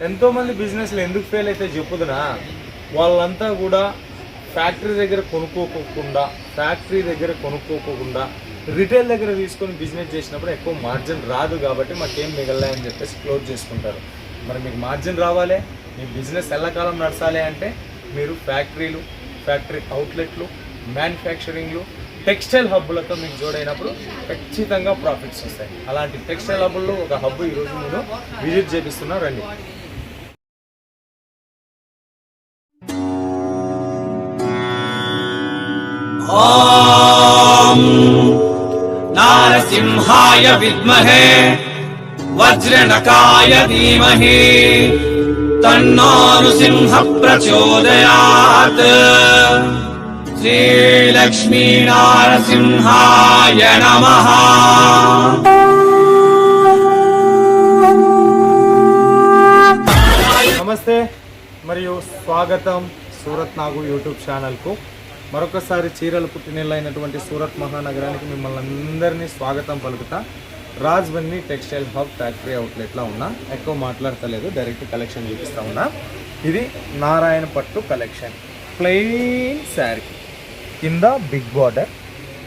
ఎంతోమంది బిజినెస్లు ఎందుకు ఫెయిల్ అయితే చెప్పుదునా, వాళ్ళంతా కూడా ఫ్యాక్టరీ దగ్గర కొనుక్కోకుండా రిటైల్ దగ్గర తీసుకొని బిజినెస్ చేసినప్పుడు ఎక్కువ మార్జిన్ రాదు కాబట్టి మాకేం మిగలలే అని చెప్పేసి క్లోజ్ చేసుకుంటారు. మరి మీకు మార్జిన్ రావాలి, మీ బిజినెస్ ఎల్లకాలం నడచాలి అంటే మీరు ఫ్యాక్టరీ అవుట్లెట్లు, మ్యానుఫ్యాక్చరింగ్లు, టెక్స్టైల్ హబ్బులతో మీకు జోడైనప్పుడు ఖచ్చితంగా ప్రాఫిట్స్ వస్తాయి. అలాంటి టెక్స్టైల్ హబ్బుల్లో ఒక హబ్బు ఈరోజు నేను విజిట్ చేపిస్తున్నా, రండి. ఓం నారసింహాయ విద్మహే వజ్రనకాయ ధీమహి తన్నో నృసింహ ప్రచోదయాత్. శ్రీలక్ష్మీ నారసింహాయ నమః. నమస్తే మరియు స్వాగతం సూరత్ నాగు యూట్యూబ్ ఛానల్కు. మరొకసారి చీరలు పుట్టినెల్లైనటువంటి సూరత్ మహానగరానికి మిమ్మల్ని అందరినీ స్వాగతం పలుకుతా. Raj Bunny Textile Hub factory అవుట్లెట్లో ఉన్నా. ఎక్కువ మాట్లాడతలేదు, డైరెక్ట్ కలెక్షన్ చూపిస్తూ ఉన్నా. ఇది నారాయణ పట్టు కలెక్షన్. ప్లెయిన్ శారీ, కింద బిగ్ బార్డర్,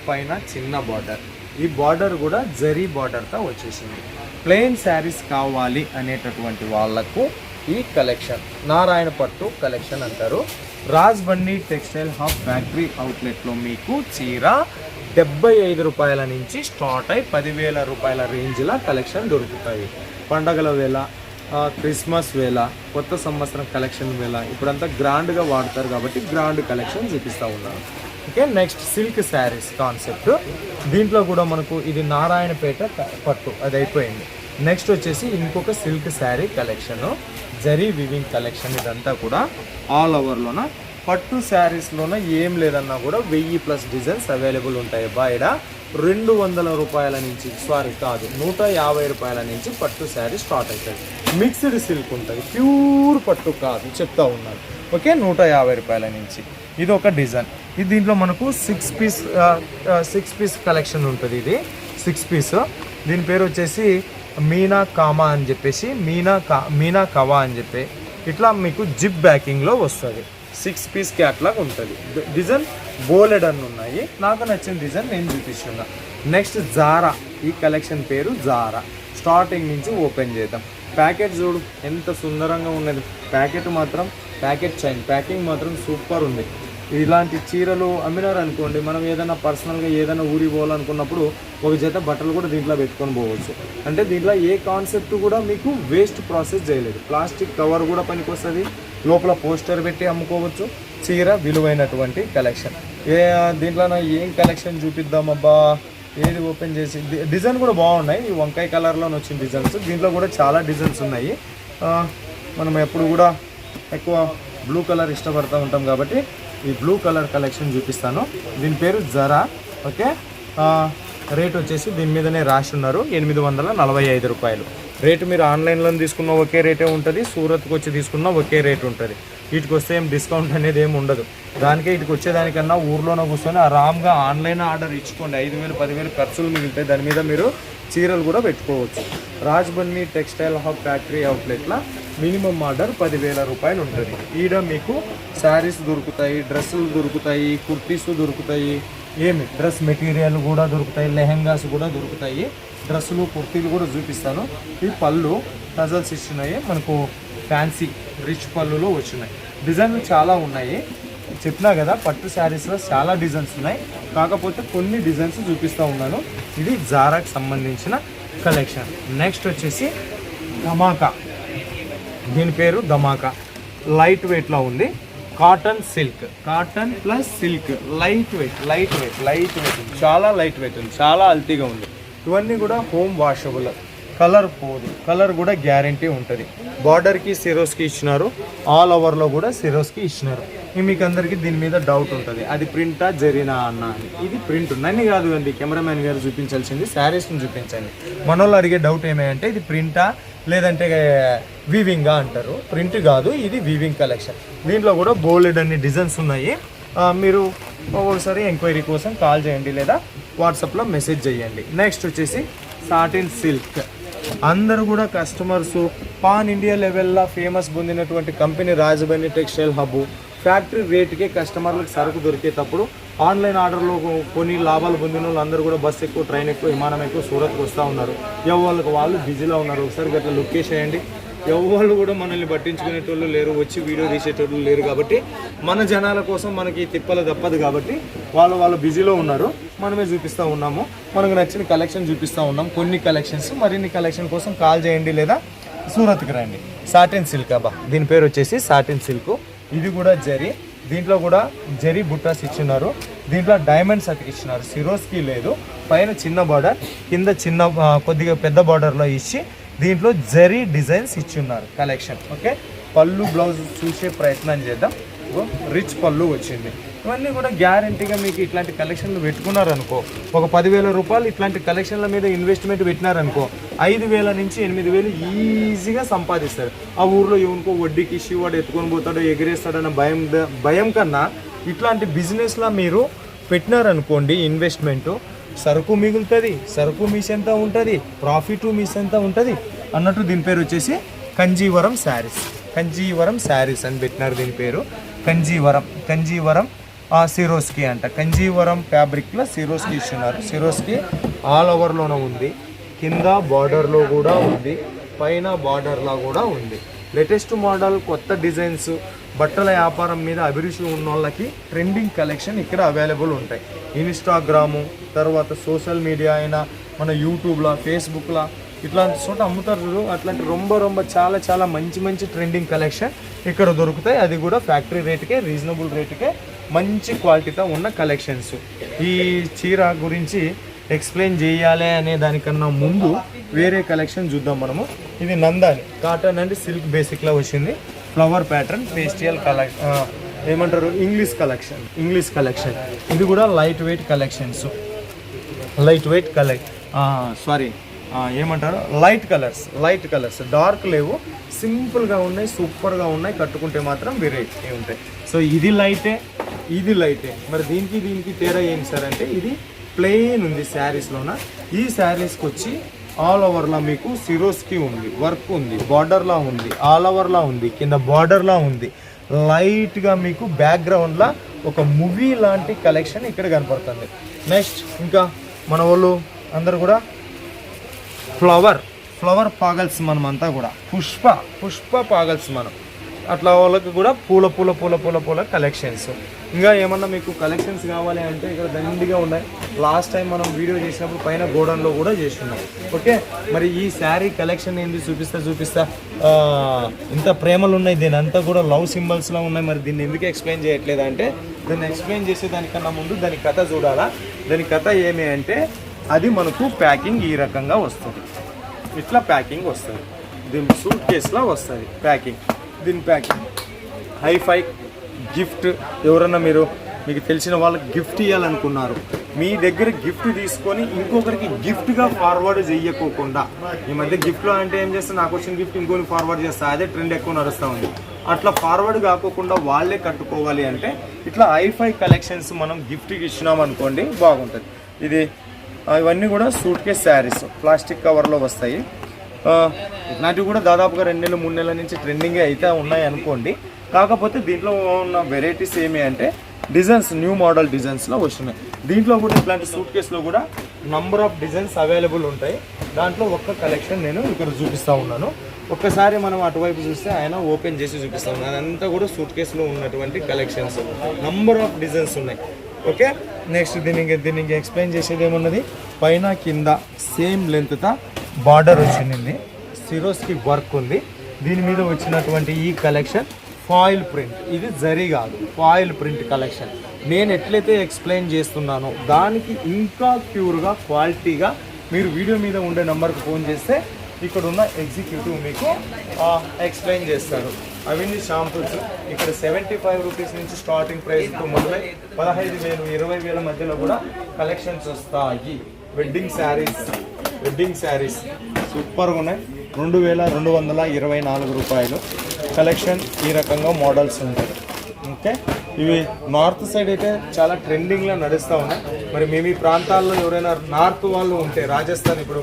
పైన చిన్న బార్డర్. ఈ బార్డర్ కూడా జరీ బార్డర్తో వచ్చేసింది. ప్లెయిన్ శారీస్ కావాలి అనేటటువంటి వాళ్లకు ఈ కలెక్షన్ నారాయణ పట్టు కలెక్షన్ అంటారు. Raj Bunny Textile Hub factory అవుట్లెట్లో మీకు చీర 75 రూపాయల నుంచి స్టార్ట్ అయి 10,000 రూపాయల రేంజ్లో కలెక్షన్ దొరుకుతాయి. పండగల వేళ, క్రిస్మస్ వేళ, కొత్త సంవత్సరం కలెక్షన్ వేళ ఇప్పుడంతా గ్రాండ్గా వాడతారు కాబట్టి గ్రాండ్ కలెక్షన్ చూపిస్తూ ఉన్నాను. Okay, next silk saris concept. దీంట్లో కూడా మనకు ఇది నారాయణపేట పట్టు, అది అయిపోయింది. నెక్స్ట్ వచ్చేసి ఇంకొక silk sari collection, zari weaving collection. ఇదంతా కూడా ఆల్ ఓవర్లోన పట్టు శారీస్లోన ఏం లేదన్నా కూడా 1000+ డిజైన్స్ అవైలబుల్ ఉంటాయి. బయట 200 రూపాయల నుంచి, 150 రూపాయల నుంచి పట్టు శారీ స్టార్ట్ అవుతుంది. మిక్స్డ్ సిల్క్ ఉంటుంది, ప్యూర్ పట్టు కాదు, చెప్తా ఉన్నాను. ఓకే, 150 రూపాయల నుంచి. ఇది ఒక డిజైన్. ఇది దీంట్లో మనకు 6 పీస్ కలెక్షన్ ఉంటుంది. ఇది 6 పీస్. దీని పేరు వచ్చేసి మీనా కామా అని చెప్పేసి, మీనా కవా అని చెప్పి ఇట్లా మీకు జిప్ బ్యాకింగ్లో వస్తుంది. 6 పీస్ క్యాట్లాగ్ ఉంటుంది. డిజైన్ బోలెడ్ అని ఉన్నాయి. నాకు నచ్చిన డిజైన్ నేను చూపిస్తున్నా. నెక్స్ట్ జారా, ఈ కలెక్షన్ పేరు జారా. స్టార్టింగ్ నుంచి ఓపెన్ చేద్దాం. ప్యాకెట్ చూడు ఎంత సుందరంగా ఉన్నది. ప్యాకింగ్ మాత్రం సూపర్ ఉంది. ఇలాంటి చీరలు అమ్మినారు అనుకోండి, మనం ఏదైనా పర్సనల్గా ఏదైనా ఊరి పోవాలనుకున్నప్పుడు ఒక జత బట్టలు కూడా దీంట్లో పెట్టుకొని పోవచ్చు. అంటే దీంట్లో ఏ కాన్సెప్ట్ కూడా మీకు వేస్ట్ ప్రాసెస్ చేయలేదు. ప్లాస్టిక్ కవర్ కూడా పనికి వస్తుంది, లోపల పోస్టర్ పెట్టి అమ్ముకోవచ్చు. చీర విలువైనటువంటి కలెక్షన్. దీంట్లో ఏం కలెక్షన్ చూపిద్దామబ్బా, ఏది ఓపెన్ చేసి. డిజైన్ కూడా బాగున్నాయి. ఈ వంకాయ కలర్లో వచ్చిన డిజైన్స్. దీంట్లో కూడా చాలా డిజైన్స్ ఉన్నాయి. మనం ఎప్పుడు కూడా ఎక్కువ బ్లూ కలర్ ఇష్టపడుతూ ఉంటాం కాబట్టి ఈ బ్లూ కలర్ కలెక్షన్ చూపిస్తాను. దీని పేరు జరా. ఓకే, రేట్ వచ్చేసి దీని మీదనే రాసి ఉన్నారు, 845 రూపాయలు. రేటు మీరు ఆన్లైన్లో తీసుకున్న ఒకే రేటే ఉంటుంది, సూరత్కి వచ్చి తీసుకున్న ఒకే రేట్ ఉంటుంది. వీటికి వస్తే ఏం డిస్కౌంట్ అనేది ఏమి ఉండదు. దానికే వీటికి వచ్చేదానికన్నా ఊర్లోనే కూర్చొని ఆరామ్గా ఆన్లైన్ ఆర్డర్ ఇచ్చుకోండి. 5,000 10,000 ఖర్చులు మిగులుతాయి. దాని మీద మీరు చీరలు కూడా పెట్టుకోవచ్చు. Raj Bunny Textile Hub factory అవుట్లెట్లో మినిమం ఆర్డర్ 10,000 రూపాయలు ఉంటుంది. ఈడ మీకు శారీస్ దొరుకుతాయి, డ్రెస్సులు దొరుకుతాయి, కుర్తీస్ దొరుకుతాయి, డ్రెస్ మెటీరియల్ కూడా దొరుకుతాయి, లెహెంగాస్ కూడా దొరుకుతాయి. డ్రెస్సులు, కుర్తీలు కూడా చూపిస్తాను. ఈ పళ్ళు టజల్స్ ఇచ్చినాయి, మనకు ఫ్యాన్సీ రిచ్ పళ్ళులో వచ్చినాయి. డిజైన్లు చాలా ఉన్నాయి. చెప్పినా కదా, పట్టు శారీస్లో చాలా డిజైన్స్ ఉన్నాయి. కాకపోతే కొన్ని డిజైన్స్ చూపిస్తూ ఉన్నాను. ఇది జారాకి సంబంధించిన కలెక్షన్. నెక్స్ట్ వచ్చేసి ధమాకా. దీని పేరు ధమాకా. లైట్ వెయిట్లో ఉంది. Cotton silk, cotton plus silk, light weight, చాలా లైట్ వెయిట్ ఉంది, చాలా అల్తీగా ఉంది. ఇవన్నీ కూడా హోమ్ వాషబుల్, కలర్ పోదు, కలర్ కూడా గ్యారంటీ ఉంటుంది. బార్డర్కి సిరోస్కి ఇచ్చినారు, ఆల్ ఓవర్లో కూడా సిరోస్కి ఇచ్చినారు. మీకు అందరికీ దీని మీద డౌట్ ఉంటుంది, అది ప్రింటా జరీనా అన్న అని. ఇది ప్రింట్. నన్ను కాదు అండి, కెమెరామ్యాన్ గారు చూపించాల్సింది శారీస్ని చూపించండి. మనోళ్ళు అడిగే డౌట్ ఏమంటే ఇది ప్రింటా లేదంటే వీవింగా అంటారు. ప్రింట్ కాదు, ఇది వీవింగ్ కలెక్షన్. దీంట్లో కూడా బోల్డ్ అన్ని డిజైన్స్ ఉన్నాయి. మీరు ఒకసారి ఎంక్వైరీ కోసం కాల్ చేయండి లేదా వాట్సాప్లో మెసేజ్ చేయండి. నెక్స్ట్ వచ్చేసి సాటిన్ సిల్క్. అందరూ కూడా కస్టమర్స్ పాన్ ఇండియా లెవెల్లో ఫేమస్ పొందినటువంటి కంపెనీ రాజధాని టెక్స్టైల్ హబ్ ఫ్యాక్టరీ రేటుకే కస్టమర్లకు సరుకు దొరికేటప్పుడు ఆన్లైన్ ఆర్డర్లో కొన్ని లాభాలు పొందిన వాళ్ళు అందరూ కూడా బస్సు ఎక్కువ, ట్రైన్ ఎక్కువ, విమానం ఎక్కువ సూరత్కి వస్తూ ఉన్నారు. ఎవరికి వాళ్ళు బిజీలో ఉన్నారు. ఒకసారి గట్లా లొకేషన్ వేయండి. ఎవరు కూడా మనల్ని పట్టించుకునేటోళ్ళు లేరు, వచ్చి వీడియో తీసేటోళ్ళు లేరు. కాబట్టి మన జనాల కోసం మనకి తిప్పలు తప్పదు. కాబట్టి వాళ్ళు బిజీలో ఉన్నారు. మనమే చూపిస్తూ ఉన్నాము. మనకు నచ్చిన కలెక్షన్ చూపిస్తూ ఉన్నాం. కొన్ని కలెక్షన్స్, మరిన్ని కలెక్షన్ కోసం కాల్ చేయండి లేదా సూరత్కి రండి. సాటిన్ సిల్క్ అబ్బా, దీని పేరు వచ్చేసి సాటిన్ సిల్క్. ఇది కూడా జరీ, దీంట్లో కూడా జరీ బుట్టాస్ ఇచ్చినారు. దీంట్లో డైమండ్స్ అతికిచ్చినారు. సిరోస్కి లేదు. పైన చిన్న బార్డర్, కింద చిన్న కొద్దిగా పెద్ద బార్డర్లో ఇచ్చి దీంట్లో జరీ డిజైన్స్ ఇచ్చున్నారు కలెక్షన్. ఓకే, పళ్ళు బ్లౌజ్ చూసే ప్రయత్నం చేద్దాం. రిచ్ పళ్ళు వచ్చింది. ఇవన్నీ కూడా గ్యారంటీగా మీకు ఇట్లాంటి కలెక్షన్లు పెట్టుకున్నారనుకో, ఒక 10,000 రూపాయలు ఇట్లాంటి కలెక్షన్ల మీద ఇన్వెస్ట్మెంట్ పెట్టినారనుకో 5,000 నుంచి 8,000 ఈజీగా సంపాదిస్తారు. ఆ ఊర్లో ఎవరికో వడ్డీకి శివాడు ఎత్తుకొని పోతాడో ఎగిరేస్తాడన్న భయం కన్నా ఇట్లాంటి బిజినెస్లో మీరు పెట్టినారనుకోండి ఇన్వెస్ట్మెంటు, సరుకు మిగులుతుంది, సరుకు మీస్ ఎంత ఉంటుంది, ప్రాఫిట్ మీస్ ఎంత ఉంటుంది అన్నట్టు. దీని పేరు వచ్చేసి కంజీవరం శారీస్. కంజీవరం శారీస్ అని పెట్టినారు దీని పేరు. కంజీవరం సిరోస్కి అంట. కంజీవరం ఫ్యాబ్రిక్లో సిరోస్కి ఇస్తున్నారు. సిరోస్కి ఆల్ ఓవర్లోనే ఉంది, కింద బార్డర్లో కూడా ఉంది, పైన బార్డర్లో కూడా ఉంది. లేటెస్ట్ మోడల్, కొత్త డిజైన్స్, బట్టల వ్యాపారం మీద అభిరుచి ఉన్న వాళ్ళకి ట్రెండింగ్ కలెక్షన్ ఇక్కడ అవైలబుల్ ఉంటాయి. ఇన్స్టాగ్రాము, తర్వాత సోషల్ మీడియా అయినా మన యూట్యూబ్లో, ఫేస్బుక్లో ఇట్లాంటి చోట అమ్ముతారు. అట్లాంటి రొంబ చాలా మంచి ట్రెండింగ్ కలెక్షన్ ఇక్కడ దొరుకుతాయి. అది కూడా ఫ్యాక్టరీ రేటుకే, రీజనబుల్ రేటుకే, మంచి క్వాలిటీతో ఉన్న కలెక్షన్స్. ఈ చీర గురించి ఎక్స్ప్లెయిన్ చేయాలి అనే దానికన్నా ముందు వేరే కలెక్షన్ చూద్దాం మనము. ఇది నందాని కాటన్ అండ్ సిల్క్ బేసిక్లో వచ్చింది. ఫ్లవర్ ప్యాటర్న్, పేస్టియల్ ఏమంటారు, ఇంగ్లీష్ కలెక్షన్. ఇది కూడా లైట్ వెయిట్ కలెక్షన్స్. ఏమంటారు, లైట్ కలర్స్, డార్క్ లేవు, సింపుల్గా ఉన్నాయి, సూపర్గా ఉన్నాయి. కట్టుకుంటే మాత్రం వెరైటీ ఉంటాయి. సో ఇది లైటే. మరి దీనికి తేడా ఏంటి సార్ అంటే, ఇది ప్లెయిన్ ఉంది శారీస్లోన. ఈ శారీస్కి వచ్చి ఆల్ ఓవర్లా మీకు సిరోస్కి ఉంది, వర్క్ ఉంది, బార్డర్లా ఉంది, ఆల్ ఓవర్లా ఉంది, కింద బార్డర్లా ఉంది. లైట్గా మీకు బ్యాక్గ్రౌండ్లా ఒక మూవీ లాంటి కలెక్షన్ ఇక్కడ కనపడుతుంది. నెక్స్ట్ ఇంకా మన వాళ్ళు అందరు కూడా ఫ్లవర్ పాగల్స్, మనమంతా కూడా పుష్ప పాగల్స్ మనం అట్లా వాళ్ళకి కూడా పూల కలెక్షన్స్. ఇంకా ఏమన్నా మీకు కలెక్షన్స్ కావాలి అంటే ఇక్కడ దండిగా ఉన్నాయి. లాస్ట్ టైం మనం వీడియో చేసినప్పుడు పైన గోడౌన్లో కూడా చేస్తున్నాం. ఓకే, మరి ఈ శారీ కలెక్షన్ ఏంది చూపిస్తా. ఇంత ప్రేమలు ఉన్నాయి, దీని అంతా కూడా లవ్ సింబల్స్లో ఉన్నాయి. మరి దీన్ని ఎందుకు ఎక్స్ప్లెయిన్ చేయట్లేదు అంటే, దాన్ని ఎక్స్ప్లెయిన్ చేసేదానికన్నా ముందు దాని కథ చూడాలా. దాని కథ ఏమి అంటే, అది మనకు ప్యాకింగ్ ఈ రకంగా వస్తుంది. ఇట్లా ప్యాకింగ్ వస్తుంది. దీని సూట్ కేసులో వస్తుంది ప్యాకింగ్. దీని ప్యాకింగ్ హైఫై గిఫ్ట్. ఎవరన్నా మీకు తెలిసిన వాళ్ళకి గిఫ్ట్ ఇవ్వాలనుకున్నారు, మీ దగ్గర గిఫ్ట్ తీసుకొని ఇంకొకరికి గిఫ్ట్గా ఫార్వర్డ్ చేయకోకుండా, ఈ మధ్య గిఫ్ట్లో అంటే ఏం చేస్తే నాకు వచ్చిన గిఫ్ట్ ఇంకొని ఫార్వర్డ్ చేస్తా, అదే ట్రెండ్ ఎక్కువ నడుస్తూ ఉంది. అట్లా ఫార్వర్డ్ కాకోకుండా వాళ్ళే కట్టుకోవాలి అంటే ఇట్లా హైఫై కలెక్షన్స్ మనం గిఫ్ట్కి ఇచ్చినాం అనుకోండి, బాగుంటుంది. ఇవన్నీ కూడా సూట్ కేస్ శారీస్, ప్లాస్టిక్ కవర్లో వస్తాయి. ఇట్లాంటివి కూడా దాదాపుగా 2 నెలలు 3 నెలల నుంచి ట్రెండింగే అయితే ఉన్నాయి అనుకోండి. కాకపోతే దీంట్లో ఉన్న వెరైటీస్ ఏమి అంటే, డిజైన్స్ న్యూ మోడల్ డిజైన్స్లో వస్తున్నాయి. దీంట్లో కూడా ఇట్లాంటి సూట్ కేసులో కూడా నంబర్ ఆఫ్ డిజైన్స్ అవైలబుల్ ఉంటాయి. దాంట్లో ఒక్క కలెక్షన్ నేను ఇక్కడ చూపిస్తూ ఉన్నాను. ఒక్కసారి మనం అటువైపు చూస్తే ఆయన ఓపెన్ చేసి చూపిస్తూ ఉన్నాను. అదంతా కూడా సూట్ కేసులో ఉన్నటువంటి కలెక్షన్స్, నంబర్ ఆఫ్ డిజైన్స్ ఉన్నాయి. ఓకే, నెక్స్ట్ దీనికి ఎక్స్ప్లెయిన్ చేసేది ఏమున్నది, పైన కింద సేమ్ లెంత్తో బార్డర్ వచ్చింది, సిరోస్కి వర్క్ ఉంది. దీని మీద వచ్చినటువంటి ఈ కలెక్షన్ ఫాయిల్ ప్రింట్. ఇది జరీ కాదు, ఫాయిల్ ప్రింట్ కలెక్షన్. నేను ఎట్లయితే ఎక్స్ప్లెయిన్ చేస్తున్నానో దానికి ఇంకా ప్యూర్గా, క్వాలిటీగా మీరు వీడియో మీద ఉండే నెంబర్కి ఫోన్ చేస్తే ఇక్కడ ఉన్న ఎగ్జిక్యూటివ్ మీకు ఎక్స్ప్లెయిన్ చేస్తారు. అవన్నీ షాంపూస్ ఇక్కడ 75 రూపీస్ నుంచి స్టార్టింగ్ ప్రైస్తో మొదలై 15,000, 20,000 మధ్యలో కూడా కలెక్షన్స్ వస్తాయి. వెడ్డింగ్ శారీస్ సూపర్గా ఉన్నాయి. 2,224 రూపాయలు కలెక్షన్. ఈ రకంగా మోడల్స్ ఉంటాయి. ఓకే, ఇవి నార్త్ సైడ్ అయితే చాలా ట్రెండింగ్లో నడుస్తూ ఉన్నాయి. మరి మేము ఈ ప్రాంతాల్లో ఎవరైనా నార్త్ వాళ్ళు ఉంటే, రాజస్థాన్ ఇప్పుడు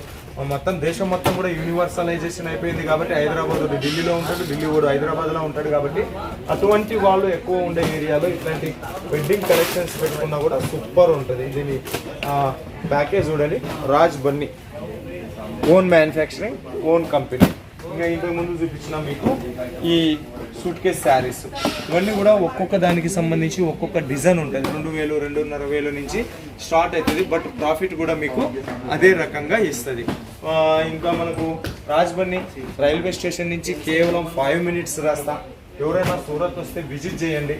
మొత్తం దేశం మొత్తం కూడా యూనివర్సలైజేషన్ అయిపోయింది కాబట్టి హైదరాబాద్ ఢిల్లీలో ఉంటాడు, ఢిల్లీ కూడా హైదరాబాద్లో ఉంటాడు కాబట్టి అటువంటి వాళ్ళు ఎక్కువ ఉండే ఏరియాలో ఇట్లాంటి వెడ్డింగ్ కలెక్షన్స్ పెట్టుకున్నా కూడా సూపర్ ఉంటుంది. దీని ప్యాకేజ్ చూడండి, Raj Bunny own manufacturing, own company. ఇంకా ఇంతకు ముందు చూపించిన మీకు ఈ సూట్ కేస్ శారీస్, ఇవన్నీ కూడా ఒక్కొక్క దానికి సంబంధించి ఒక్కొక్క డిజైన్ ఉంటుంది. 2000, 2500 నుంచి స్టార్ట్ అవుతుంది, బట్ ప్రాఫిట్ కూడా మీకు అదే రకంగా ఇస్తుంది. ఇంకా మనకు రాజ్బన్నీ రైల్వే స్టేషన్ నుంచి కేవలం 5 minutes రాస్తా. ఎవరైనా సూరత్ వస్తే విజిట్ చేయండి,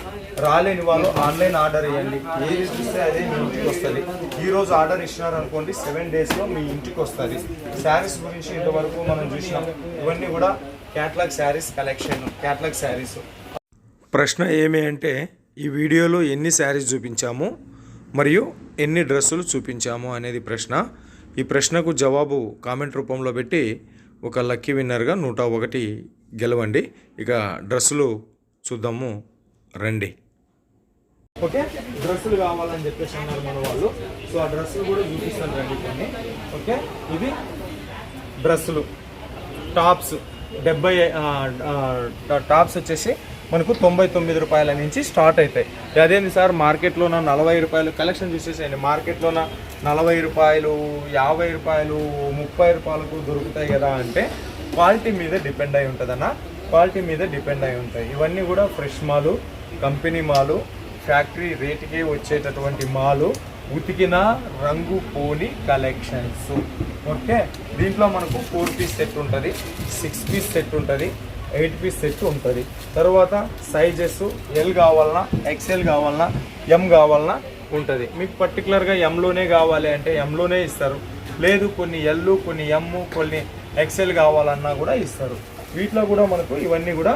రాలేని వాళ్ళు ఆన్లైన్ ఆర్డర్ చేయండి, ఏది చూస్తే అదే మీ ఇంటికి వస్తుంది. ఈరోజు ఆర్డర్ ఇచ్చినారనుకోండి 7 daysలో మీ ఇంటికి వస్తుంది. శారీస్ గురించి ఇంతవరకు మనం చూసినాం, ఇవన్నీ కూడా catalogue saris collection, catalogue saris. ప్రశ్న ఏమి అంటే ఈ వీడియోలో ఎన్ని శారీస్ చూపించాము మరియు ఎన్ని డ్రెస్సులు చూపించాము అనేది ప్రశ్న. ఈ ప్రశ్నకు జవాబు కామెంట్ రూపంలో పెట్టి ఒక లక్కీ విన్నర్గా 101 గెలవండి. ఇక డ్రెస్సులు చూద్దాము రండి. ఓకే, డ్రెస్సులు కావాలని చెప్పేసి అన్నారు మన వాళ్ళు, సో ఆ డ్రెస్సులు కూడా చూపిస్తాను రండి కొన్ని. ఓకే, ఇది డ్రెస్సులు టాప్స్ 70 టాప్స్ వచ్చేసి మనకు 99 రూపాయల నుంచి స్టార్ట్ అవుతాయి. అదేంటి సార్ మార్కెట్లోన 40 రూపాయలు కలెక్షన్ చూసేసేయండి, మార్కెట్లోన 40 రూపాయలు, 50 రూపాయలు, 30 రూపాయలకు దొరుకుతాయి కదా అంటే క్వాలిటీ మీద డిపెండ్ అయి ఉంటుందన్న, క్వాలిటీ మీద డిపెండ్ అయి ఉంటాయి. ఇవన్నీ కూడా ఫ్రెష్ మాలు, కంపెనీ మాలు, ఫ్యాక్టరీ రేటుకే వచ్చేటటువంటి మాలు, ఉతికిన రంగు పోని కలెక్షన్స్. ఓకే, దీంట్లో మనకు 4 piece సెట్ ఉంటుంది, 6 piece సెట్ ఉంటుంది, 8 piece సెట్ ఉంటుంది. తర్వాత సైజెస్ ఎల్ కావాలన్నా, ఎక్స్ఎల్ కావాలన్నా, ఎం కావాలన్నా ఉంటుంది. మీకు పర్టికులర్గా ఎంలోనే కావాలి అంటే ఎంలోనే ఇస్తారు, లేదు కొన్ని ఎల్, కొన్ని ఎమ్, కొన్ని ఎక్స్ఎల్ కావాలన్నా కూడా ఇస్తారు. వీటిలో కూడా మనకు ఇవన్నీ కూడా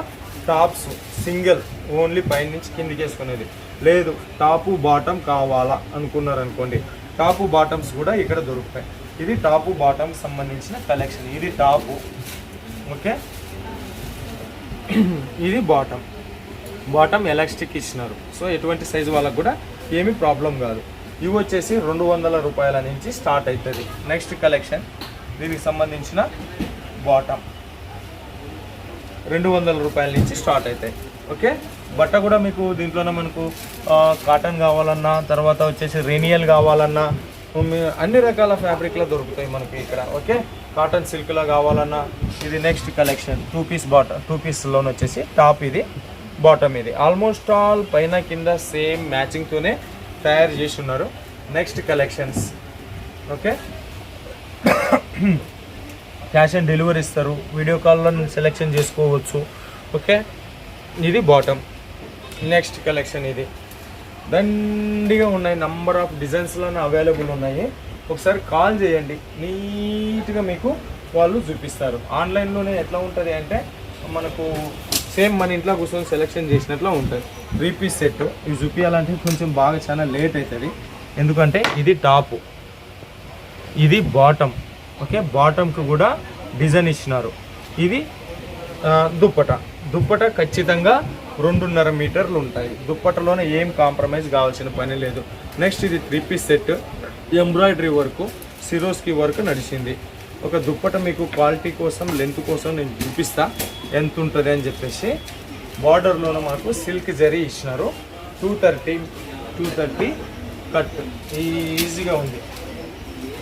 టాప్స్ సింగిల్, ఓన్లీ పైన నుంచి కిందికి వేసుకునేది, లేదు టాపు బాటమ్ కావాలా అనుకున్నారనుకోండి, టాపు బాటమ్స్ కూడా ఇక్కడ దొరుకుతాయి. ఇది టాపు బాటమ్ సంబంధించిన కలెక్షన్. ఇది టాపు, ఓకే, ఇది బాటమ్. బాటమ్ ఎలాస్టిక్ ఇచ్చినారు, సో ఎటువంటి సైజు వాళ్ళకు కూడా ఏమీ ప్రాబ్లం కాదు. ఇవి వచ్చేసి 200 రూపాయల నుంచి స్టార్ట్ అవుతుంది. నెక్స్ట్ కలెక్షన్, దీనికి సంబంధించిన బాటమ్ 200 రూపాయల నుంచి స్టార్ట్ అవుతాయి. ఓకే, బట్ట కూడా మీకు దీంట్లోనే మనకు కాటన్ కావాలన్నా, తర్వాత వచ్చేసి రేనియల్ కావాలన్నా, అన్ని రకాల ఫ్యాబ్రిక్లో దొరుకుతాయి మనకి ఇక్కడ. ఓకే, కాటన్ సిల్క్లో కావాలన్నా. ఇది నెక్స్ట్ కలెక్షన్ 2 piece బాటమ్, 2 pieceలోనే వచ్చేసి టాప్ ఇది, బాటమ్ ఇది. ఆల్మోస్ట్ ఆల్ పైన కింద సేమ్ మ్యాచింగ్తోనే తయారు చేసి ఉన్నారు. Next collections, okay, cash on delivery ఇస్తారు, వీడియో కాల్లో సెలెక్షన్ చేసుకోవచ్చు. ఓకే, ఇది బాటమ్. నెక్స్ట్ కలెక్షన్ ఇది దండిగా ఉన్నాయి, నంబర్ ఆఫ్ డిజైన్స్లోనే అవైలబుల్ ఉన్నాయి. ఒకసారి కాల్ చేయండి, నీట్గా మీకు వాళ్ళు చూపిస్తారు. ఆన్లైన్లోనే ఎట్లా ఉంటుంది అంటే మనకు సేమ్ మన ఇంట్లో కూర్చొని సెలెక్షన్ చేసినట్లు ఉంటుంది. 3 piece సెట్ ఇవి చూపించాలంటే కొంచెం బాగా చాలా లేట్ అవుతుంది, ఎందుకంటే ఇది టాపు, ఇది బాటమ్. ఓకే, బాటమ్కి కూడా డిజైన్ ఇచ్చినారు. ఇది దుప్పట ఖచ్చితంగా 2.5 మీటర్లు ఉంటాయి. దుప్పటలోనే ఏం కాంప్రమైజ్ కావాల్సిన పని లేదు. నెక్స్ట్ ఇది 3 piece set, embroidery work, Swarovski work నడిచింది. ఒక దుప్పట మీకు క్వాలిటీ కోసం, లెంత్ కోసం నేను చూపిస్తా ఎంత ఉంటుంది అని చెప్పేసి. బార్డర్లోనే మనకు సిల్క్ జరీ ఇచ్చినారు, 230 కట్, ఈజీగా ఉంది.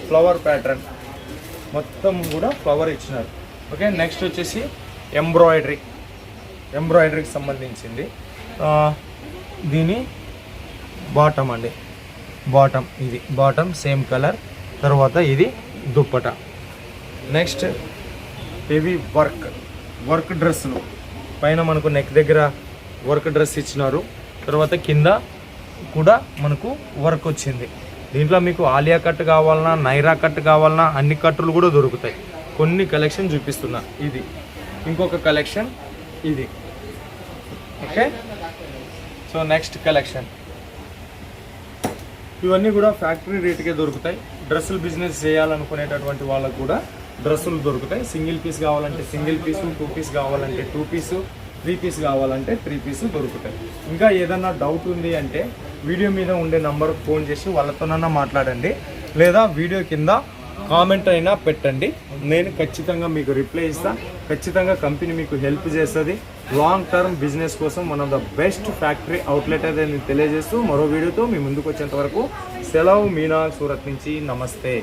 ఫ్లవర్ ప్యాటర్న్ మొత్తం కూడా ఫ్లవర్ ఇచ్చినారు. ఓకే, నెక్స్ట్ వచ్చేసి ఎంబ్రాయిడరీకి సంబంధించింది. దీని బాటమ్ అండి, బాటమ్ ఇది బాటమ్ సేమ్ కలర్. తర్వాత ఇది దుప్పట. నెక్స్ట్ హెవీ వర్క్ డ్రెస్సులు, పైన మనకు నెక్ దగ్గర వర్క్ డ్రెస్ ఇచ్చినారు, తర్వాత కింద కూడా మనకు వర్క్ వచ్చింది. దీంట్లో మీకు ఆలియా కట్ కావాలన్నా, నైరా కట్ కావాలన్నా అన్ని కట్టులు కూడా దొరుకుతాయి. కొన్ని కలెక్షన్ చూపిస్తున్నా. ఇది ఇంకొక కలెక్షన్ ఇది. ఓకే, సో నెక్స్ట్ కలెక్షన్ ఇవన్నీ కూడా ఫ్యాక్టరీ రేటుకే దొరుకుతాయి. డ్రెస్సులు బిజినెస్ చేయాలనుకునేటటువంటి వాళ్ళకు కూడా డ్రెస్సులు దొరుకుతాయి. సింగిల్ పీస్ కావాలంటే సింగిల్ పీసు, 2 piece కావాలంటే 2 piece, 3 piece కావాలంటే 3 piece దొరుకుతాయి. ఇంకా ఏదన్నా డౌట్ ఉంది అంటే వీడియో మీద ఉండే నంబర్కి ఫోన్ చేసి వాళ్ళతోనన్నా మాట్లాడండి, లేదా వీడియో కింద కామెంట్ అయినా పెట్టండి, నేను ఖచ్చితంగా మీకు రిప్లై ఇస్తా. ఖచ్చితంగా కంపెనీ మీకు హెల్ప్ చేస్తుంది. లాంగ్ టర్మ్ బిజినెస్ కోసం one of the best factory outlet అదే నేను తెలియజేస్తూ మరో వీడియోతో మీ ముందుకు వచ్చేంత వరకు సెలవు. మీనా సూరత్ నుంచి నమస్తే.